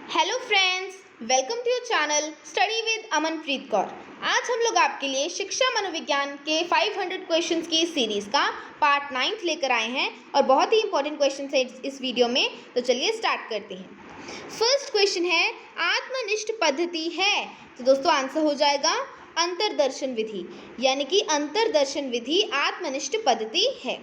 Hello friends, welcome to your channel study with Amanpreet Kaur. आज हम लोग आपके लिए शिक्षा मनोविज्ञान के 500 क्वेश्चंस की सीरीज़ का पार्ट 9 लेकर आए हैं और बहुत ही इंपॉर्टेंट क्वेश्चन है इस वीडियो में। तो चलिए स्टार्ट करते हैं। फर्स्ट क्वेश्चन है, आत्मनिष्ठ पद्धति है। तो दोस्तों आंसर हो जाएगा अंतर्दर्शन विधि, यानी कि अंतर्दर्शन विधि आत्मनिष्ठ पद्धति है।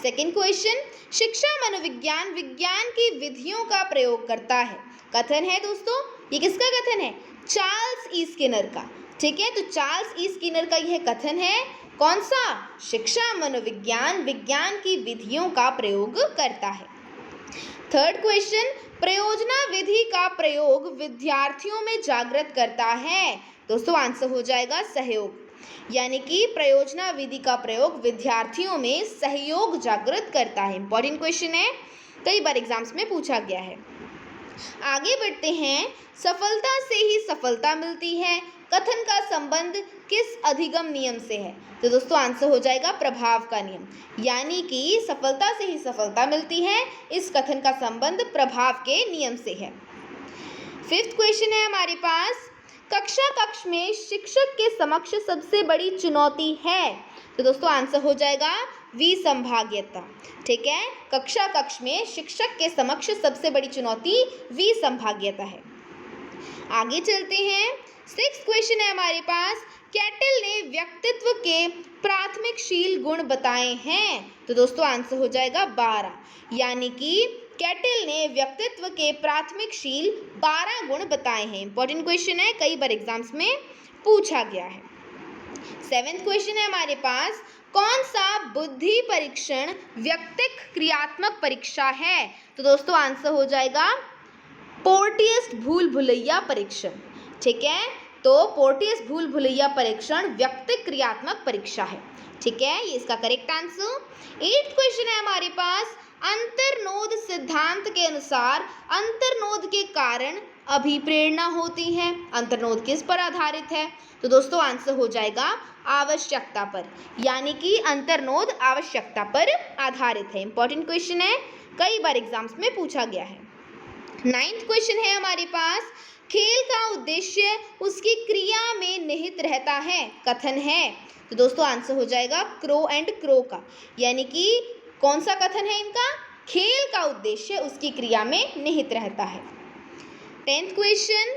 सेकेंड क्वेश्चन, शिक्षा मनोविज्ञान विज्ञान की विधियों का प्रयोग करता है। कथन है दोस्तों, ये किसका कथन है? चार्ल्स ई स्किनर का। ठीक है, तो चार्ल्स ई स्किनर का यह कथन है। कौन सा? शिक्षा मनोविज्ञान विज्ञान की विधियों का प्रयोग करता है। थर्ड क्वेश्चन, प्रयोजना विधि का प्रयोग विद्यार्थियों में जागृत करता है। दोस्तों आंसर हो जाएगा सहयोग, यानी कि प्रयोजना विधि का प्रयोग विद्यार्थियों में सहयोग जागृत करता है। इंपॉर्टेंट क्वेश्चन है, कई बार एग्जाम्स में पूछा गया है। आगे बढ़ते हैं। सफलता से ही सफलता मिलती है, कथन का संबंध किस अधिगम नियम से है? तो दोस्तों आंसर हो जाएगा प्रभाव का नियम, यानी कि सफलता से ही सफलता मिलती है, इस कथन का संबंध प्रभाव के नियम से है। फिफ्थ क्वेश्चन है हमारे पास, कक्ष में शिक्षक के समक्ष सबसे बड़ी चुनौती है। तो दोस्तों आंसर हो जाएगा विसंभाव्यता। ठीक है, कक्ष में शिक्षक के समक्ष सबसे बड़ी चुनौती विसंभाव्यता है। आगे चलते हैं। सिक्स्थ क्वेश्चन है हमारे पास, कैटल ने व्यक्तित्व के प्राथमिक शील गुण बताए हैं। तो दोस्तों आंसर हो जाएगा 12, यानी कि कैटल ने व्यक्तित्व के प्राथमिक शील 12 गुण बताए हैं। इंपॉर्टेंट क्वेश्चन है, कई बार एग्जाम्स में पूछा गया है। सेवेंथ क्वेश्चन है हमारे पास, कौन सा बुद्धि परीक्षण व्यक्तिक क्रियात्मक परीक्षा है? तो दोस्तों आंसर हो जाएगा पोर्टियस भूल भुलैया परीक्षण। ठीक है, तो पोर्टियस भूल भुलैया परीक्षण व्यक्तिक क्रियात्मक परीक्षा है। ठीक है, ये इसका करेक्ट आंसर। एट्थ क्वेश्चन है हमारे पास, अंतर्नोद सिद्धांत के अनुसार अंतर्नोद के कारण अभिप्रेरणा होती है। अंतर्नोद किस पर आधारित है? तो दोस्तों आंसर हो जाएगा आवश्यकता पर, यानी कि अंतर्नोद आवश्यकता पर आधारित है। इंपॉर्टेंट क्वेश्चन है, कई बार एग्जाम्स में पूछा गया है। नाइन्थ क्वेश्चन है हमारे पास, खेल का उद्देश्य उसकी क्रिया में निहित रहता है। कथन है। तो दोस्तों आंसर हो जाएगा क्रो एंड क्रो का, यानी कि कौन सा कथन है इनका? खेल का उद्देश्य उसकी क्रिया में निहित रहता है। 10th क्वेश्चन,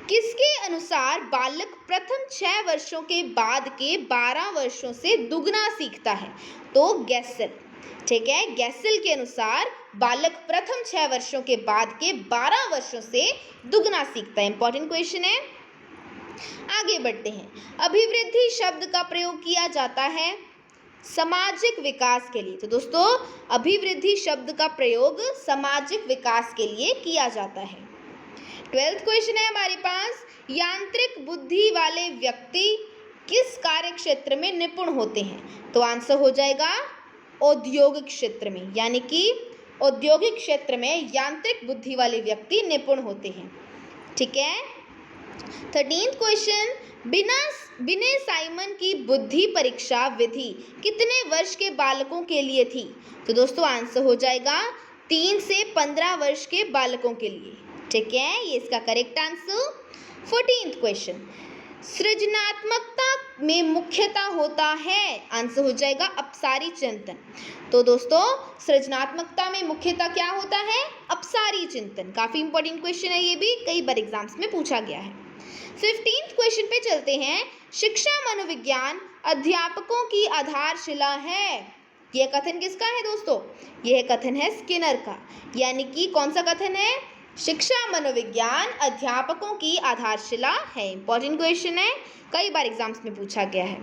किसके अनुसार बालक प्रथम 6 वर्षों के बाद के 12 वर्षों से दुगना सीखता है? तो गैसल। ठीक है, गैसल के अनुसार बालक प्रथम 6 वर्षों के बाद के 12 वर्षों से दुगना सीखता है। इंपॉर्टेंट क्वेश्चन है। आगे बढ़ते हैं। अभिवृद्धि शब्द का प्रयोग किया जाता है सामाजिक विकास के लिए। तो दोस्तों अभिवृद्धि शब्द का प्रयोग सामाजिक विकास के लिए किया जाता है। 12th क्वेश्चन है हमारे पास, यांत्रिक बुद्धि वाले व्यक्ति किस कार्य क्षेत्र में निपुण होते हैं? तो आंसर हो जाएगा औद्योगिक क्षेत्र में, यानी कि औद्योगिक क्षेत्र में यांत्रिक बुद्धि वाले व्यक्ति निपुण होते हैं। ठीक है। 13th क्वेश्चन, बिने साइमन की बुद्धि परीक्षा विधि कितने वर्ष के बालकों के लिए थी? तो दोस्तों आंसर हो जाएगा 3 से 15 वर्ष के बालकों के लिए। ठीक है, ये इसका करेक्ट आंसर। 14th क्वेश्चन, सृजनात्मकता में मुख्यतः होता है। आंसर हो जाएगा अपसारी चिंतन। तो दोस्तों सृजनात्मकता में मुख्यतः क्या होता है? अपसारी चिंतन। काफी इंपॉर्टेंट क्वेश्चन है, ये भी कई बार एग्जाम्स में पूछा गया है। 15th क्वेश्चन पे चलते हैं। शिक्षा मनोविज्ञान अध्यापकों की आधारशिला है। यह कथन किसका है दोस्तों? यह कथन है स्किनर का, यानी कि कौन सा कथन है? शिक्षा मनोविज्ञान अध्यापकों की आधारशिला है। इंपॉर्टेंट क्वेश्चन है, कई बार एग्जाम्स में पूछा गया है।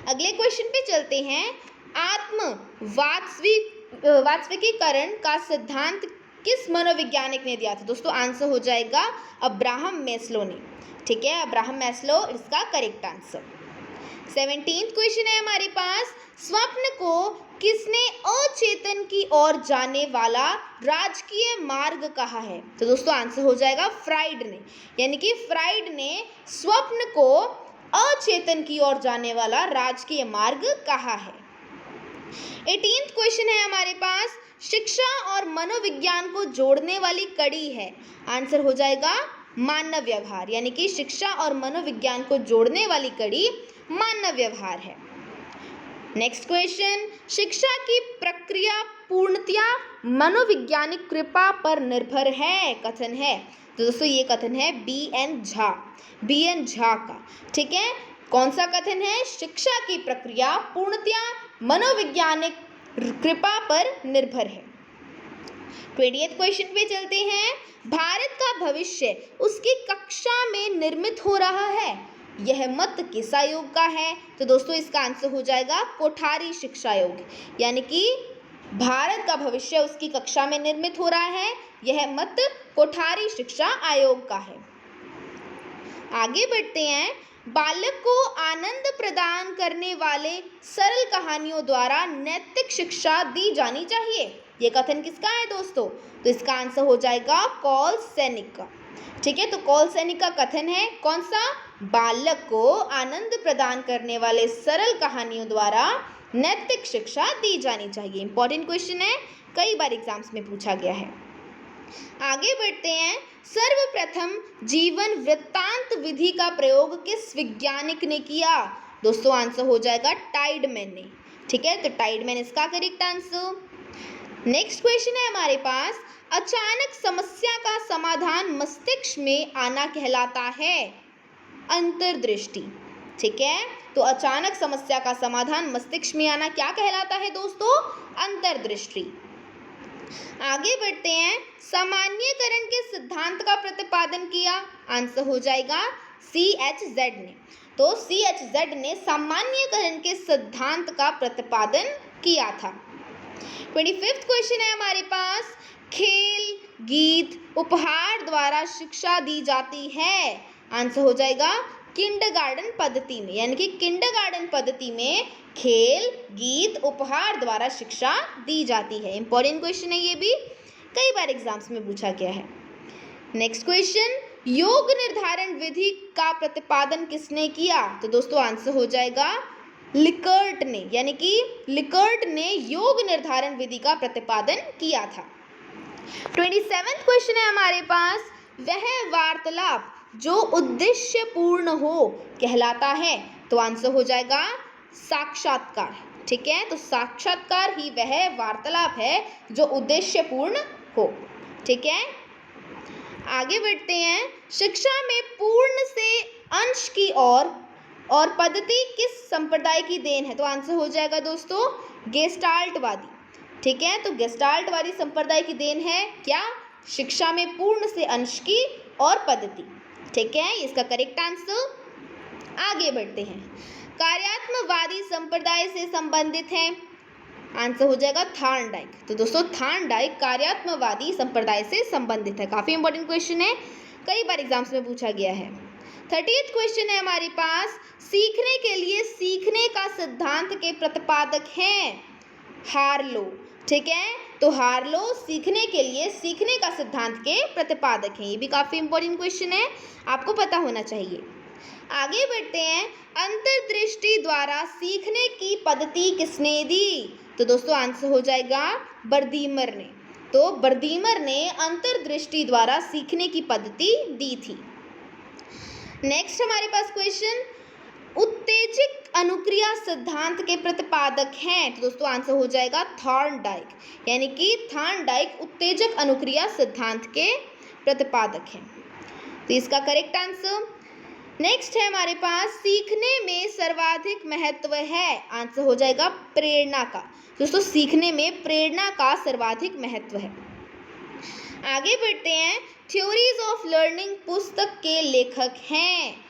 अगले क्वेश्चन पे चलते हैं। आत्म वास्तविकीकरण का सिद्धांत किस मनोवैज्ञानिक ने दिया था? दोस्तों आंसर हो जाएगा अब्राहम मैस्लो ने। ठीक है, अब्राहम मैस्लो इसका करेक्ट आंसर। 17th क्वेश्चन है हमारे पास, स्वप्न को किसने अचेतन की ओर जाने वाला राजकीय मार्ग कहा है? तो दोस्तों आंसर हो जाएगा फ्राइड ने, यानी कि फ्राइड ने स्वप्न को अचेतन की ओर जाने वाला राजकीय मार्ग कहा है। 18th क्वेश्चन है हमारे पास, शिक्षा और मनोविज्ञान को जोड़ने वाली कड़ी है। आंसर हो जाएगा मानव व्यवहार, यानी कि शिक्षा और मनोविज्ञान को जोड़ने वाली कड़ी मानव व्यवहार है। नेक्स्ट क्वेश्चन, शिक्षा की प्रक्रिया पूर्णतया मनोवैज्ञानिक कृपा पर निर्भर है, कथन है। तो दोस्तों ये कथन है बी.एन. झा का। ठीक है, कौन सा कथन है? शिक्षा की प्रक्रिया पूर्णतया मनोवैज्ञानिक कृपा पर निर्भर है। 20th क्वेश्चन पे चलते हैं, भारत का भविष्य उसकी कक्षा में निर्मित हो रहा है, यह मत किस आयोग का है? तो दोस्तों इसका आंसर हो जाएगा कोठारी शिक्षा आयोग, यानी कि भारत का भविष्य उसकी कक्षा में निर्मित हो रहा है, यह मत कोठारी शिक्षा आयोग का है। आगे बढ़ते हैं, बालक को आनंद प्रदान करने वाले सरल कहानियों द्वारा नैतिक शिक्षा दी जानी चाहिए, ये कथन किसका है दोस्तों? तो इसका आंसर हो जाएगा कॉल सैनिक का। ठीक है, तो कॉल सैनिक का कथन है कौन सा? बालक को आनंद प्रदान करने वाले सरल कहानियों द्वारा नैतिक शिक्षा दी जानी चाहिए। इंपॉर्टेंट क्वेश्चन है, कई बार एग्जाम्स में पूछा गया है। आगे बढ़ते हैं, सर्वप्रथम जीवन वृत्तांत विधि का प्रयोग किस वैज्ञानिक ने किया? दोस्तों आंसर हो जाएगा टाइडमैन ने। ठीक है, तो टाइडमैन इसका करेक्ट आंसर। नेक्स्ट क्वेश्चन है हमारे पास, अचानक समस्या का समाधान मस्तिष्क में आना कहलाता है अंतर्दृष्टि। ठीक है, तो अचानक समस्या का समाधान मस्तिष्क में आना क्या कहलाता है दोस्तों? अंतर्दृष्टि। आगे बढ़ते हैं, सामान्यीकरण के सिद्धांत का प्रतिपादन किया। आंसर हो जाएगा CHZ ने। तो CHZ ने सामान्यीकरण के सिद्धांत का प्रतिपादन किया था। 25th क्वेश्चन है हमारे पास, खेल, गीत, उपहार द्वारा शिक्षा दी जाती है। आंसर हो जाएगा किंडरगार्टन पद्धति में, यानी कि किंडरगार्टन पद्धति में खेल, गीत, उपहार द्वारा शिक्षा दी जाती है। इंपॉर्टेंट क्वेश्चन है ये भी, कई बार एग्जाम्स में पूछा गया है। नेक्स्ट क्वेश्चन, योग निर्धारण विधि का प्रतिपादन किसने किया? तो दोस्तों आंसर हो जाएगा लिकर्ट ने, यानी कि लिकर्ट ने योग निर्धारण विधि का प्रतिपादन किया था। 27th क्वेश्चन है हमारे पास, वह वार्तालाप जो उद्देश्य पूर्ण हो कहलाता है। तो आंसर हो जाएगा साक्षात्कार। ठीक है, तो साक्षात्कार ही वह वार्तालाप है जो उद्देश्य पूर्ण हो। ठीक है, आगे बढ़ते हैं, शिक्षा में पूर्ण से अंश की और पद्धति किस संप्रदाय की देन है? तो आंसर हो जाएगा दोस्तों गेस्टाल्टवादी। ठीक है, तो गेस्टाल्टवादी संप्रदाय की देन है क्या? शिक्षा में पूर्ण से अंश की और पद्धति। ठीक है, इसका करेक्ट आंसर। आगे बढ़ते हैं, कार्यात्मवादी संप्रदाय से संबंधित है। आंसर हो जाएगा थार्नडाइक। तो दोस्तों थार्नडाइक कार्यात्मवादी संप्रदाय से संबंधित है। काफी इंपॉर्टेंट क्वेश्चन है, कई बार एग्जाम्स में पूछा गया है। 30th क्वेश्चन है हमारे पास, सीखने के लिए सीखने का सिद्धांत के प्रतिपादक हैं हार्लो। ठीक है, तो हार्लो सीखने के लिए सीखने का सिद्धांत के प्रतिपादक हैं। ये भी काफी इंपॉर्टेंट क्वेश्चन है, आपको पता होना चाहिए। आगे बढ़ते हैं, अंतर्दृष्टि द्वारा सीखने की पद्धति किसने दी? तो दोस्तों आंसर हो जाएगा बर्दीमर ने। तो बर्दीमर ने अंतर्दृष्टि द्वारा सीखने की पद्धति दी थी। नेक्स्ट हमारे पास क्वेश्चन, उत्तेजक अनुक्रिया सिद्धांत के प्रतिपादक हैं। तो दोस्तों आंसर हो जाएगा थॉर्नडाइक, यानी कि थॉर्नडाइक उत्तेजक अनुक्रिया सिद्धांत के प्रतिपादक हैं। तो इसका करेक्ट आंसर। नेक्स्ट है हमारे पास, सीखने में सर्वाधिक महत्व है। आंसर हो जाएगा प्रेरणा का। दोस्तों सीखने में प्रेरणा का सर्वाधिक महत्व है। आगे बढ़ते हैं, थ्योरीज ऑफ लर्निंग पुस्तक के लेखक हैं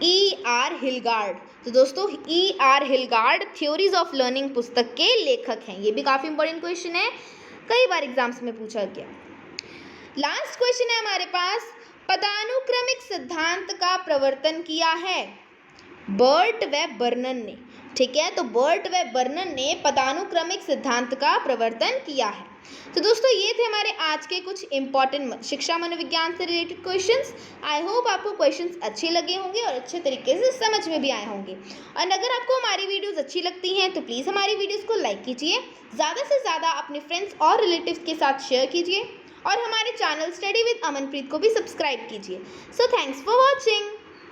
E.R. हिलगार्ड। तो दोस्तों E.R. हिलगार्ड थ्योरीज ऑफ लर्निंग पुस्तक के लेखक हैं। ये भी काफी इंपॉर्टेंट क्वेश्चन है, कई बार एग्जाम्स में पूछा गया। लास्ट क्वेश्चन है हमारे पास, पदानुक्रमिक सिद्धांत का प्रवर्तन किया है बर्ट व बर्नन ने। ठीक है, तो बर्ट व बर्नन ने पदानुक्रमिक सिद्धांत का प्रवर्तन किया है। तो दोस्तों ये थे हमारे आज के कुछ इंपॉर्टेंट शिक्षा मनोविज्ञान से रिलेटेड क्वेश्चंस। आई होप आपको क्वेश्चंस अच्छे लगे होंगे और अच्छे तरीके से समझ में भी आए होंगे। और अगर आपको हमारी वीडियोस अच्छी लगती हैं तो प्लीज़ हमारी वीडियोस को लाइक कीजिए, ज़्यादा से ज़्यादा अपने फ्रेंड्स और रिलेटिव्स के साथ शेयर कीजिए और हमारे चैनल स्टडी विद अमनप्रीत को भी सब्सक्राइब कीजिए। So thanks for watching.